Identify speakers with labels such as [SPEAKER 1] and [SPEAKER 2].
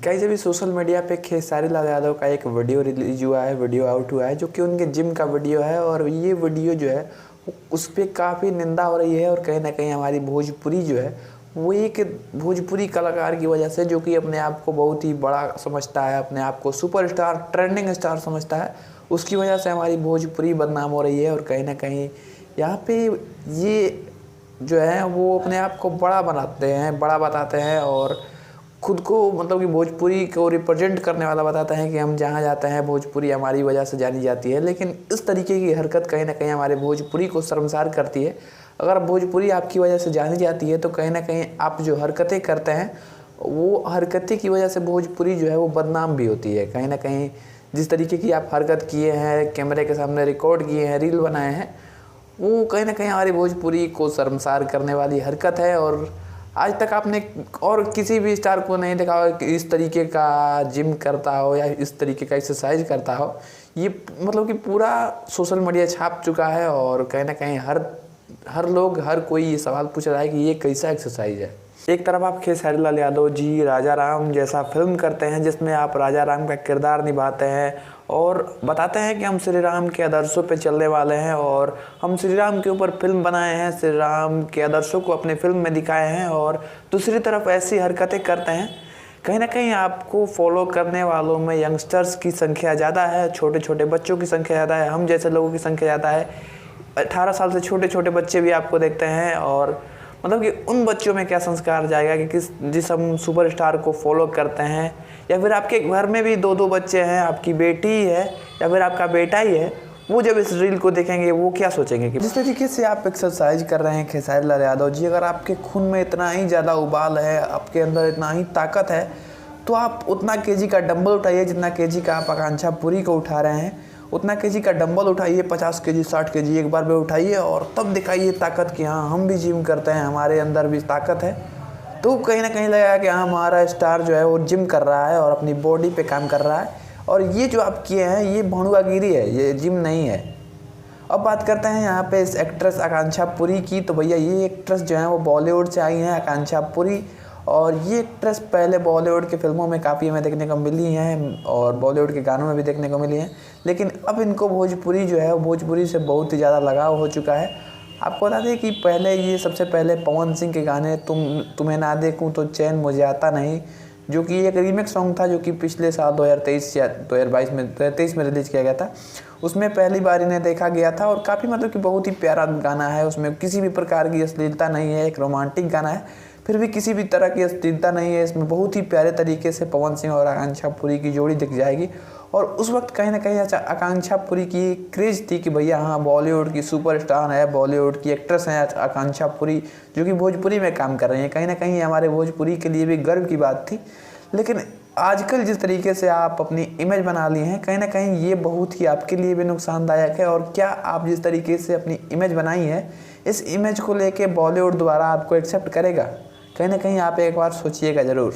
[SPEAKER 1] Guys अभी social media पे खेसारी लाल यादव का एक वीडियो रिलीज हुआ है, वीडियो आउट हुआ है जो कि उनके जिम का वीडियो है। और ये वीडियो जो है उस पर काफ़ी निंदा हो रही है। और कहीं ना कहीं हमारी भोजपुरी जो है वो एक भोजपुरी कलाकार की वजह से, जो कि अपने आप को बहुत ही बड़ा समझता है, अपने आप को सुपरस्टार ट्रेंडिंग स्टार समझता है, उसकी वजह से हमारी भोजपुरी बदनाम हो रही है। और कहीं ना कहीं यहाँ पे ये जो है वो अपने आप को बड़ा बनाते हैं, बड़ा बताते हैं और खुद को मतलब कि भोजपुरी को रिप्रेजेंट करने वाला बताते हैं कि हम जहाँ जाते हैं भोजपुरी हमारी वजह से जानी जाती है। लेकिन इस तरीके की हरकत कहीं ना कहीं हमारे भोजपुरी को शर्मसार करती है। अगर भोजपुरी आपकी वजह से जानी जाती है तो कहीं ना कहीं आप जो हरकतें करते हैं वो हरकतें की वजह से भोजपुरी जो है वो बदनाम भी होती है। कहीं ना कहीं जिस तरीके की आप हरकत किए हैं, कैमरे के सामने रिकॉर्ड किए हैं, रील बनाए हैं, वो कहीं ना कहीं हमारी भोजपुरी को शर्मसार करने वाली हरकत है। और आज तक आपने और किसी भी स्टार को नहीं देखा हो कि इस तरीके का जिम करता हो या इस तरीके का एक्सरसाइज करता हो। ये मतलब कि पूरा सोशल मीडिया छाप चुका है और कहीं ना कहीं हर लोग, हर कोई ये सवाल पूछ रहा है कि ये कैसा एक्सरसाइज है। एक तरफ आप खेसारी लाल यादव जी राजा राम जैसा फिल्म करते हैं जिसमें आप राजा राम का किरदार निभाते हैं और बताते हैं कि हम श्री राम के आदर्शों पे चलने वाले हैं और हम श्री राम के ऊपर फिल्म बनाए हैं, श्री राम के आदर्शों को अपने फिल्म में दिखाए हैं। और दूसरी तरफ ऐसी हरकतें करते हैं, कहीं ना कहीं आपको फॉलो करने वालों में यंगस्टर्स की संख्या ज़्यादा है, छोटे छोटे बच्चों की संख्या ज़्यादा है, हम जैसे लोगों की संख्या ज़्यादा है। 18 साल से छोटे छोटे बच्चे भी आपको देखते हैं। और मतलब कि उन बच्चों में क्या संस्कार जाएगा कि जिस हम सुपरस्टार को फॉलो करते हैं, या फिर आपके घर में भी दो बच्चे हैं, आपकी बेटी है या फिर आपका बेटा ही है, वो जब इस रील को देखेंगे वो क्या सोचेंगे कि जिस तरीके से आप एक्सरसाइज कर रहे हैं खेसारी लाल यादव जी, अगर आपके खून में इतना ही ज़्यादा उबाल है, आपके अंदर इतना ही ताकत है, तो आप उतना केजी का डंबल उठाइए जितना केजी का आप आकांक्षा पूरी को उठा रहे हैं। उतना केजी का डंबल उठाइए, 50 केजी 60 केजी एक बार में उठाइए और तब दिखाइए ताकत कि हाँ हम भी जिम करते हैं, हमारे अंदर भी ताकत है। तो कहीं ना कहीं लगेगा कि हाँ हमारा स्टार जो है वो जिम कर रहा है और अपनी बॉडी पे काम कर रहा है। और ये जो आप किए हैं ये भोंडुआगिरी है, ये जिम नहीं है। अब बात करते हैं यहाँ पे इस एक्ट्रेस आकांक्षा पुरी की। तो भैया ये एक्ट्रेस जो है वो बॉलीवुड से आई हैं, आकांक्षा पुरी। और ये एक्ट्रेस पहले बॉलीवुड की फिल्मों में काफ़ी हमें देखने को मिली हैं और बॉलीवुड के गानों में भी देखने को मिली हैं। लेकिन अब इनको भोजपुरी जो है भोजपुरी से बहुत ही ज़्यादा लगाव हो चुका है। आपको बता दें कि पहले ये सबसे पहले पवन सिंह के गाने तुम्हें ना देखूं तो चैन मुझे आता नहीं, जो कि एक रीमेक सॉन्ग था, जो कि पिछले साल 2023 या 2023 में रिलीज़ किया गया था। उसमें पहली बार इन्हें देखा गया था और काफ़ी मतलब कि बहुत ही प्यारा गाना है। उसमें किसी भी प्रकार की अश्लीलता नहीं है, एक रोमांटिक गाना है, फिर भी किसी भी तरह की अश्लीलता नहीं है इसमें। बहुत ही प्यारे तरीके से पवन सिंह और आकांक्षा पुरी की जोड़ी दिख जाएगी। और उस वक्त कहीं ना कहीं आकांक्षा पुरी की क्रेज़ थी कि भैया हाँ बॉलीवुड की सुपरस्टार है, बॉलीवुड की एक्ट्रेस हैं आकांक्षा पुरी, जो कि भोजपुरी में काम कर रही हैं। कहीं ना कहीं हमारे भोजपुरी के लिए भी गर्व की बात थी। लेकिन आजकल जिस तरीके से आप अपनी इमेज बना ली हैं, कहीं ना कहीं ये बहुत ही आपके लिए भी नुकसानदायक है। और क्या आप जिस तरीके से अपनी इमेज बनाई है, इस इमेज को लेके बॉलीवुड द्वारा आपको एक्सेप्ट करेगा? कहीं ना कहीं आप एक बार सोचिएगा ज़रूर।